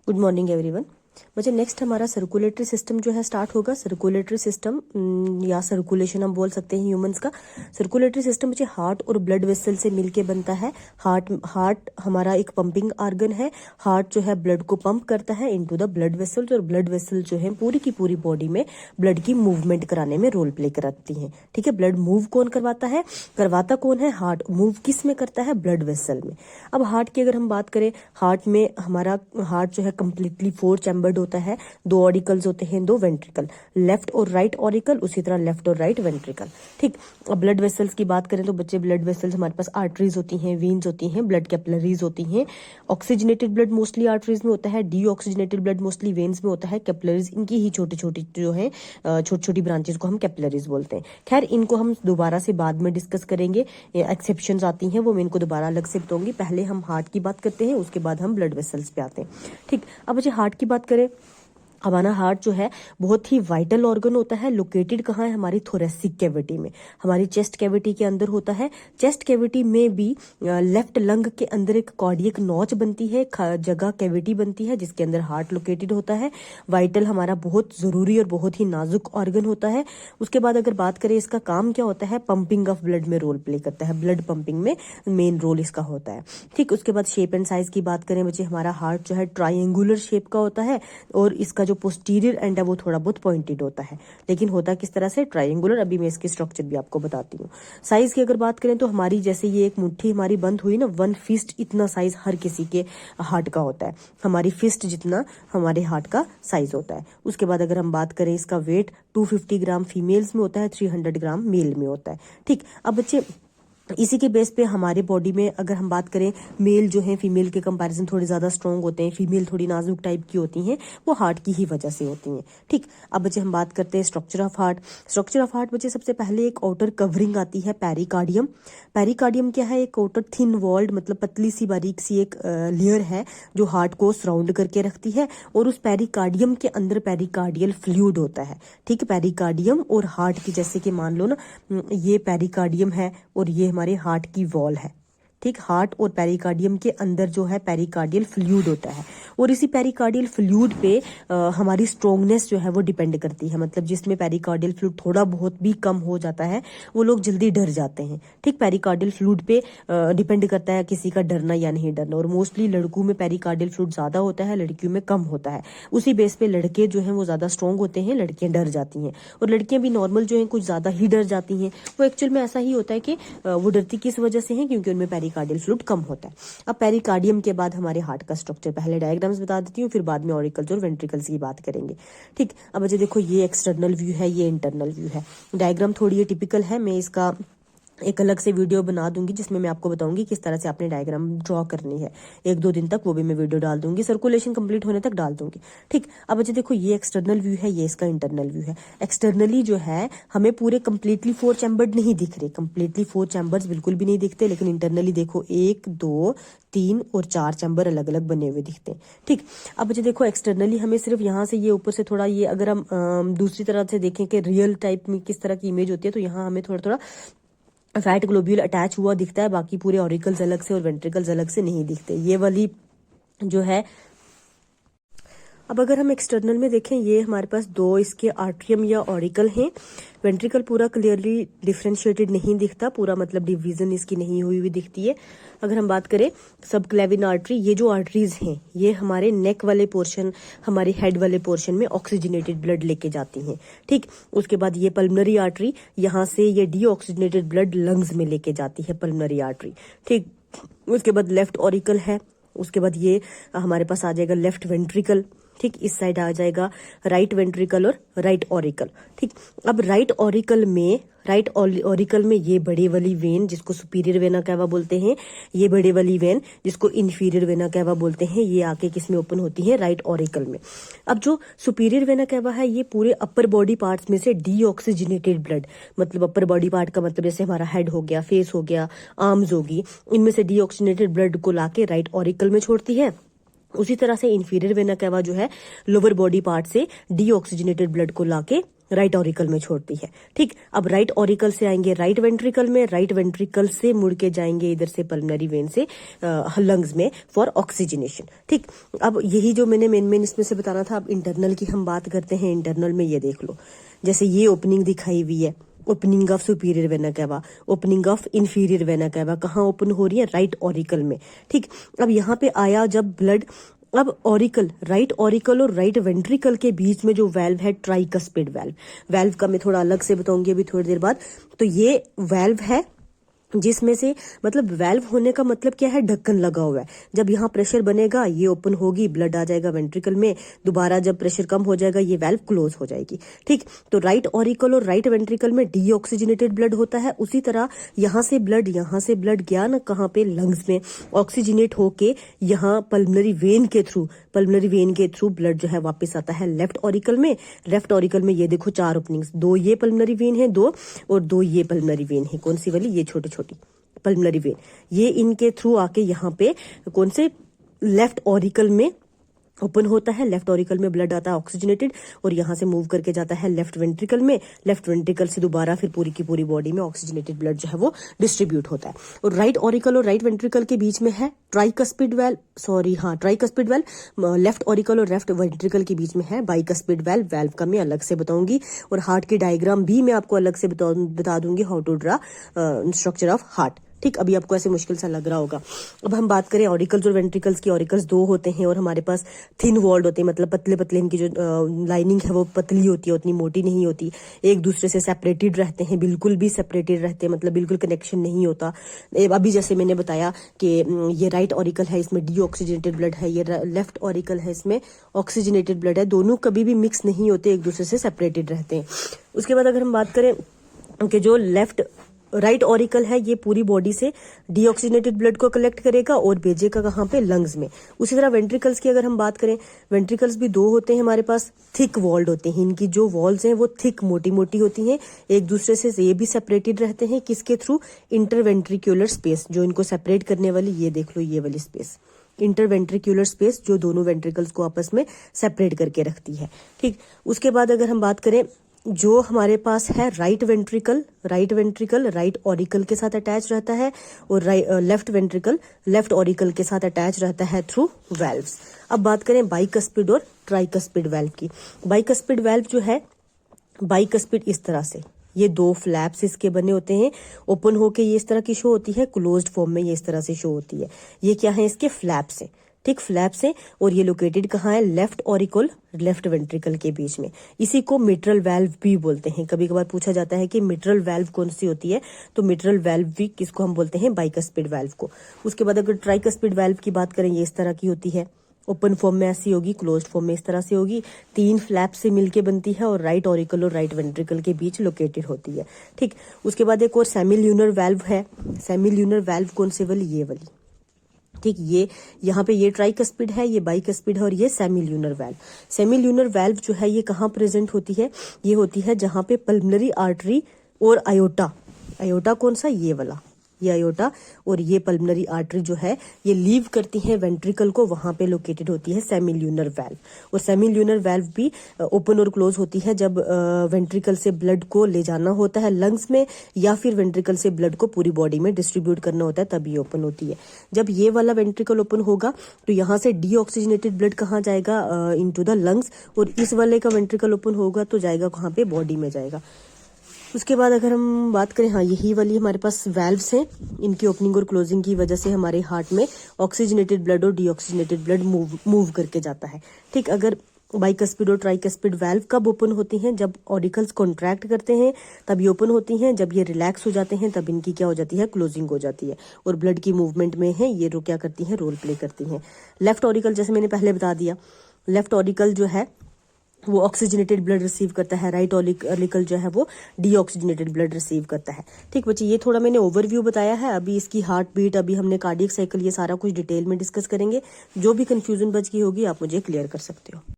Good morning everyone. बच्चे next हमारा circulatory system जो है स्टार्ट होगा। सर्कुलेटरी सिस्टम या सर्कुलेशन हम बोल सकते हैं ह्यूमंस का। सर्कुलेटरी सिस्टम बच्चे हार्ट और ब्लड वेसल से मिलके बनता है। हार्ट हमारा एक पंपिंग ऑर्गन है। हार्ट जो है ब्लड को पंप करता है इनटू द ब्लड वेसल्स, और ब्लड वेसल जो है पूरी की पूरी बॉडी में ब्लड की मूवमेंट कराने में रोल प्ले कराती है। ठीक है, ब्लड मूव कौन करवाता है? करवाता कौन है? हार्ट। मूव किस में करता है? ब्लड वेसल में। अब हार्ट की अगर हम बात करें, हार्ट में हमारा हार्ट जो है कंप्लीटली 4 चैम्बर्ड होता है। 2 ऑरिकल्स होते हैं, 2 वेंट्रिकल, लेफ्ट और राइट ऑरिकल, उसी तरह लेफ्ट और राइट वेंट्रिकल। ठीक। अब ब्लड वेसल्स की बात करें तो बच्चे ब्लड वेसल्स हमारे पास आर्टरीज होती हैं, वीन्स होती हैं, ब्लड कैपिलरीज होती हैं। ऑक्सीजनेटेड ब्लड मोस्टली आर्टरीज में होता है, डीऑक्सीजनेटेड ब्लड मोस्टली वेन्स में होता है। कैपिलरीज इनकी ही छोटी छोटी जो है छोटी छोटी ब्रांचेस को हम कैपिलरीज बोलते हैं। खैर, इनको हम दोबारा से बाद में डिस्कस करेंगे। एक्सेप्शंस आती हैं वो मैं इनको दोबारा अलग से बताऊंगी। पहले हम हार्ट की बात करते हैं, उसके बाद हम ब्लड वेसल्स पे आते हैं। ठीक। अब बच्चे हार्ट की बात करें, हमारा हार्ट जो है बहुत ही वाइटल ऑर्गन होता है। लोकेटेड कहाँ है? हमारी थोरेसिक कैविटी में, हमारी चेस्ट कैविटी के अंदर होता है। चेस्ट कैविटी में भी लेफ्ट लंग के अंदर एक कार्डियक नॉच बनती है, जगह कैविटी बनती है जिसके अंदर हार्ट लोकेटेड होता है। वाइटल हमारा बहुत जरूरी और बहुत ही नाजुक ऑर्गन होता है। उसके बाद अगर बात करें इसका काम क्या होता है, पंपिंग ऑफ ब्लड में रोल प्ले करता है। ब्लड पंपिंग में मेन रोल इसका होता है। ठीक। उसके बाद शेप एंड साइज की बात करें बच्चे, हमारा हार्ट जो है ट्राइंगुलर शेप का होता है, और इसका जो पोस्टीरियर एंड है वो थोड़ा बहुत पॉइंटेड होता है, लेकिन होता किस तरह से? ट्रायंगुलर। अभी मैं इसकी स्ट्रक्चर भी आपको बताती हूँ। साइज की अगर बात करें तो हमारी जैसे ये एक मुट्ठी हमारी बंद हुई ना, 1 फिस्ट इतना साइज हर किसी के हार्ट का होता है। हमारी फिस्ट जितना हमारे हार्ट का साइज होता है। उसके बाद अगर हम बात करें इसका वेट 250 ग्राम फीमेल्स में होता है, 300 ग्राम मेल में होता है। ठीक। अब बच्चे इसी के बेस पे हमारे बॉडी में अगर हम बात करें, मेल जो है फीमेल के कंपैरिजन थोड़े ज्यादा स्ट्रॉन्ग होते हैं, फीमेल थोड़ी नाजुक टाइप की होती हैं, वो हार्ट की ही वजह से होती हैं। ठीक। अब बच्चे हम बात करते हैं structure of heart. Structure of heart बच्चे सबसे पहले एक आउटर कवरिंग आती है, पेरिकार्डियम। पेरिकार्डियम क्या है? एक आउटर थिन वॉल्ड, मतलब पतली सी बारीक सी एक लेयर है जो हार्ट को सराउंड करके रखती है, और उस पेरिकार्डियम के अंदर पेरिकार्डियल फ्लूइड होता है। ठीक। पेरिकार्डियम और हार्ट की, जैसे कि मान लो ना, ये पेरिकार्डियम है और ये हमारे हार्ट की वॉल है। ठीक। हार्ट और पेरिकार्डियम के अंदर जो है पेरिकार्डियल फ्लूइड होता है, और इसी पेरिकार्डियल फ्लूइड पे हमारी स्ट्रोंगनेस जो है वो डिपेंड करती है। मतलब जिसमें पेरिकार्डियल फ्लूइड थोड़ा बहुत भी कम हो जाता है वो लोग जल्दी डर जाते हैं। ठीक। पेरिकार्डियल फ्लूइड पे डिपेंड करता है किसी का डरना या नहीं डरना, और मोस्टली लड़कों में पेरिकार्डियल फ्लूइड ज्यादा होता है, लड़कियों में कम होता है। उसी बेस पे लड़के जो है वो ज्यादा स्ट्रॉन्ग होते हैं, लड़कियां डर जाती हैं, और लड़कियां भी नॉर्मल जो है कुछ ज्यादा ही डर जाती हैं। वो एक्चुअल में ऐसा ही होता है कि वो डरती किस वजह से है, क्योंकि उनमें पेरिकार्डियल फ्लूइड कम होता है। अब पेरिकार्डियम के बाद हमारे हार्ट का स्ट्रक्चर, पहले डायग्राम्स बता देती हूँ, फिर बाद में ऑरिकल्स और वेंट्रिकल्स की बात करेंगे। ठीक। अब बच्चे देखो, ये एक्सटर्नल व्यू है, ये इंटरनल व्यू है। डायग्राम थोड़ी ये टिपिकल है, मैं इसका एक अलग से वीडियो बना दूंगी जिसमें मैं आपको बताऊंगी किस तरह से आपने डायग्राम ड्रॉ करनी है। 1-2 दिन तक वो भी मैं वीडियो डाल दूंगी, सर्कुलेशन कंप्लीट होने तक डाल दूंगी। ठीक। अब बच्चे देखो, ये एक्सटर्नल व्यू है, ये इसका इंटरनल व्यू है। एक्सटर्नली जो है हमें पूरे कंप्लीटली 4 चैम्बर्ड नहीं दिख रहे, कंप्लीटली 4 चैम्बर्स बिल्कुल भी नहीं दिखते, लेकिन इंटरनली देखो 1, 2, 3 और 4 चैम्बर अलग अलग बने हुए दिखते हैं। ठीक। अब बच्चे देखो, एक्सटर्नली हमें सिर्फ यहाँ से ये ऊपर से थोड़ा, ये अगर हम दूसरी तरह से देखें कि रियल टाइप में किस तरह की इमेज होती है, तो यहाँ हमें थोड़ा थोड़ा फैट ग्लोब्यूल अटैच हुआ दिखता है, बाकी पूरे ऑरिकल्स अलग से और वेंट्रिकल्स अलग से नहीं दिखते। ये वाली जो है, अब अगर हम एक्सटर्नल में देखें, ये हमारे पास 2 इसके आर्ट्रियम या ऑरिकल हैं। वेंट्रिकल पूरा क्लियरली डिफ्रेंशिएटेड नहीं दिखता, पूरा मतलब डिवीजन इसकी नहीं हुई हुई दिखती है। अगर हम बात करें सब क्लेविन आर्टरी, ये जो आर्टरीज हैं ये हमारे नेक वाले पोर्शन, हमारे हेड वाले पोर्शन में ऑक्सीजनेटेड ब्लड लेके जाती हैं। ठीक। उसके बाद ये पल्मोनरी आर्टरी, यहाँ से ये डीऑक्सीजनेटेड ब्लड लंग्स में लेके जाती है, पल्मोनरी आर्टरी। ठीक। उसके बाद लेफ्ट ऑरिकल है, उसके बाद ये हमारे पास आ जाएगा लेफ्ट वेंट्रिकल। ठीक। इस साइड आ जाएगा राइट वेंट्रिकल और राइट ऑरिकल। ठीक। अब राइट ऑरिकल में ये बड़े वाली वेन जिसको सुपीरियर वेना कैवा बोलते हैं, ये बड़े वाली वेन जिसको इंफीरियर वेना कैवा बोलते हैं, ये आके किस में ओपन होती है? राइट ऑरिकल में। अब जो सुपीरियर वेना कैवा है ये पूरे अपर बॉडी पार्ट्स में से डीऑक्सीजनेटेड ब्लड, मतलब अपर बॉडी पार्ट का मतलब जैसे हमारा हेड हो गया, फेस हो गया, आर्म्स होगी, इनमें से डीऑक्सीजनेटेड ब्लड को लाके राइट ऑरिकल में छोड़ती है। उसी तरह से इंफीरियर वेना कैवा जो है लोअर बॉडी पार्ट से डीऑक्सीजनेटेड ब्लड को लाके राइट ऑरिकल में छोड़ती है। ठीक, अब राइट ऑरिकल से आएंगे राइट वेंट्रिकल में, राइट वेंट्रिकल से मुड़ के जाएंगे इधर से पल्मोनरी वेन से लंग्स में फॉर ऑक्सीजनेशन। ठीक, अब यही जो मैंने मेन इसमें से बताना था। अब इंटरनल की हम बात करते हैं। इंटरनल में ये देख लो, जैसे ये ओपनिंग दिखाई हुई है, opening of superior vena cava, opening of inferior vena cava, कहाँ ओपन हो रही है? राइट ऑरिकल में। ठीक, अब यहाँ पे आया जब ब्लड, अब ऑरिकल, राइट ऑरिकल और राइट वेंट्रिकल के बीच में जो वेल्व है ट्राइकस्पिड वेल्व, वेल्व का मैं थोड़ा अलग से बताऊंगी अभी थोड़ी देर बाद। तो ये वेल्व है जिसमें से, मतलब वेल्व होने का मतलब क्या है? ढक्कन लगा हुआ है। जब यहाँ प्रेशर बनेगा ये ओपन होगी, ब्लड आ जाएगा वेंट्रिकल में, दोबारा जब प्रेशर कम हो जाएगा ये वेल्व क्लोज हो जाएगी। ठीक, तो राइट ऑरिकल और राइट वेंट्रिकल में डीऑक्सीजनेटेड ब्लड होता है। उसी तरह यहाँ से ब्लड गया ना कहाँ पे? लंग्स में, ऑक्सीजनेट होके यहाँ पल्मोनरी वेन के थ्रू ब्लड जो है वापस आता है लेफ्ट ऑरिकल में। लेफ्ट ऑरिकल में ये देखो 4 ओपनिंग्स, 2 ये पल्मोनरी वेन है, 2 और 2 ये पल्मोनरी वेन है। कौन सी वाली? ये छोटी पल्मोनरी वेन। ये इनके थ्रू आके यहाँ पे कौन से? लेफ्ट ऑरिकल में ओपन होता है। लेफ्ट ऑरिकल में ब्लड आता है ऑक्सीजनेटेड और यहाँ से मूव करके जाता है लेफ्ट वेंट्रिकल में। लेफ्ट वेंट्रिकल से दोबारा फिर पूरी की पूरी बॉडी में ऑक्सीजनेटेड ब्लड जो है वो डिस्ट्रीब्यूट होता है। और राइट ऑरिकल और राइट वेंट्रिकल के बीच में है ट्राइकस्पिड वेल्व। लेफ्ट ऑरिकल और लेफ्ट वेंट्रिकल के बीच में है बाइकस्पिड वेल्व। वेल्व का मैं अलग से बताऊंगी और हार्ट की डायग्राम भी मैं आपको अलग से बता दूंगी, how to draw structure of heart. ठीक, अभी आपको ऐसे मुश्किल सा लग रहा होगा। अब हम बात करें ऑरिकल्स और वेंट्रिकल्स की। ऑरिकल्स 2 होते हैं और हमारे पास थिन वॉल्ड होते हैं, मतलब पतले इनकी जो लाइनिंग है वो पतली होती है, उतनी मोटी नहीं होती। एक दूसरे से सेपरेटेड रहते हैं, बिल्कुल भी सेपरेटेड रहते हैं, मतलब बिल्कुल कनेक्शन नहीं होता। अभी जैसे मैंने बताया कि ये राइट ऑरिकल है, इसमें डीऑक्सीजनेटेड ब्लड है, ये लेफ्ट ऑरिकल है, इसमें ऑक्सीजनेटेड ब्लड है। दोनों कभी भी मिक्स नहीं होते, एक दूसरे से सेपरेटेड रहते हैं। उसके बाद अगर हम बात करें कि जो राइट ऑरिकल है ये पूरी बॉडी से डीऑक्सीजनेटेड ब्लड को कलेक्ट करेगा और भेजेगा कहाँ पे? लंग्स में। उसी तरह वेंट्रिकल्स की अगर हम बात करें, वेंट्रिकल्स भी 2 होते हैं हमारे पास, थिक वॉल्ड होते हैं। इनकी जो वॉल्स हैं वो थिक, मोटी होती हैं, एक दूसरे से ये भी सेपरेटेड रहते हैं। किसके थ्रू? इंटरवेंट्रिकुलर स्पेस, जो इनको सेपरेट करने वाली, ये देख लो ये वाली स्पेस, इंटरवेंट्रिकुलर स्पेस, जो दोनों वेंट्रिकल्स को आपस में सेपरेट करके रखती है। ठीक, उसके बाद अगर हम बात करें, जो हमारे पास है राइट वेंट्रिकल राइट ऑरिकल के साथ अटैच रहता है और लेफ्ट वेंट्रिकल लेफ्ट ऑरिकल के साथ अटैच रहता है थ्रू वेल्व्स। अब बात करें बाइकस्पिड और ट्राइकस्पिड वेल्व की। बाइकस्पिड वेल्व जो है, बाइकस्पिड इस तरह से, ये 2 फ्लैप्स इसके बने होते हैं, ओपन होके ये इस तरह की शो होती है, क्लोज्ड फॉर्म में ये इस तरह से शो होती है। ये क्या है? इसके फ्लैप्स है। ठीक, फ्लैप्स है और ये लोकेटेड कहाँ है? लेफ्ट ऑरिकल लेफ्ट वेंट्रिकल के बीच में। इसी को मिट्रल वेल्व भी बोलते हैं। कभी कभार पूछा जाता है कि मिट्रल वेल्व कौन सी होती है, तो मिट्रल वेल्व भी किसको हम बोलते हैं? बाइकस्पिड वेल्व को। उसके बाद अगर ट्राइकस्पिड वेल्व की बात करें, ये इस तरह की होती है, ओपन फॉर्म में ऐसी होगी, क्लोज्ड फॉर्म में इस तरह से होगी, 3 फ्लैप से मिलके बनती है और राइट ऑरिकल और राइट वेंट्रिकल के बीच लोकेटेड होती है। ठीक, उसके बाद एक और सेमील्यूनर वेल्व है। सेमील्यूनर वेल्व कौन सी वाली? ये वाली। ठीक, ये यहाँ पे ये ट्राइकस्पिड है, ये बाइकस्पिड है और ये सेमील्यूनर वेल्व। सेमील्यूनर वेल्व जो है ये कहाँ प्रेजेंट होती है? ये होती है जहाँ पे पल्मोनरी आर्टरी और आयोटा कौन सा? ये वाला, ये आयोटा और ये पल्मोनरी आर्टरी जो है ये लीव करती है वेंट्रिकल को, वहां पे लोकेटेड होती है सेमील्यूनर वेल्व। और सेमील्यूनर वेल्व भी ओपन और क्लोज होती है जब वेंट्रिकल से ब्लड को ले जाना होता है लंग्स में, या फिर वेंट्रिकल से ब्लड को पूरी बॉडी में डिस्ट्रीब्यूट करना होता है, तभी ओपन होती है। जब ये वाला वेंट्रिकल ओपन होगा तो यहाँ से डीऑक्सीजनेटेड ब्लड कहाँ जाएगा? Into the lungs. और इस वाले का वेंट्रिकल ओपन होगा तो जाएगा कहाँ पे? बॉडी में जाएगा। उसके बाद अगर हम बात करें, हाँ यही वाली हमारे पास वेल्व्स हैं, इनकी ओपनिंग और क्लोजिंग की वजह से हमारे हार्ट में ऑक्सीजनेटेड ब्लड और डीऑक्सीजनेटेड ब्लड मूव करके जाता है। ठीक, अगर बाइकस्पिड और ट्राइकस्पिड वेल्व कब ओपन होती हैं? जब ऑरिकल्स कॉन्ट्रैक्ट करते हैं तब ये ओपन होती हैं, जब ये रिलैक्स हो जाते हैं तब इनकी क्या हो जाती है? क्लोजिंग हो जाती है। और ब्लड की मूवमेंट में है ये क्या करती हैं? रोल प्ले करती हैं। लेफ्ट ऑरिकल, जैसे मैंने पहले बता दिया, लेफ्ट ऑरिकल जो है वो ऑक्सीजनेटेड ब्लड रिसीव करता है, राइट ऑरिकल जो है वो डीऑक्सीजनेटेड ब्लड रिसीव करता है। ठीक बच्चे, ये थोड़ा मैंने ओवरव्यू बताया है। अभी इसकी हार्ट बीट, अभी हमने कार्डियक साइकिल, ये सारा कुछ डिटेल में डिस्कस करेंगे। जो भी कंफ्यूजन बच गई होगी आप मुझे क्लियर कर सकते हो।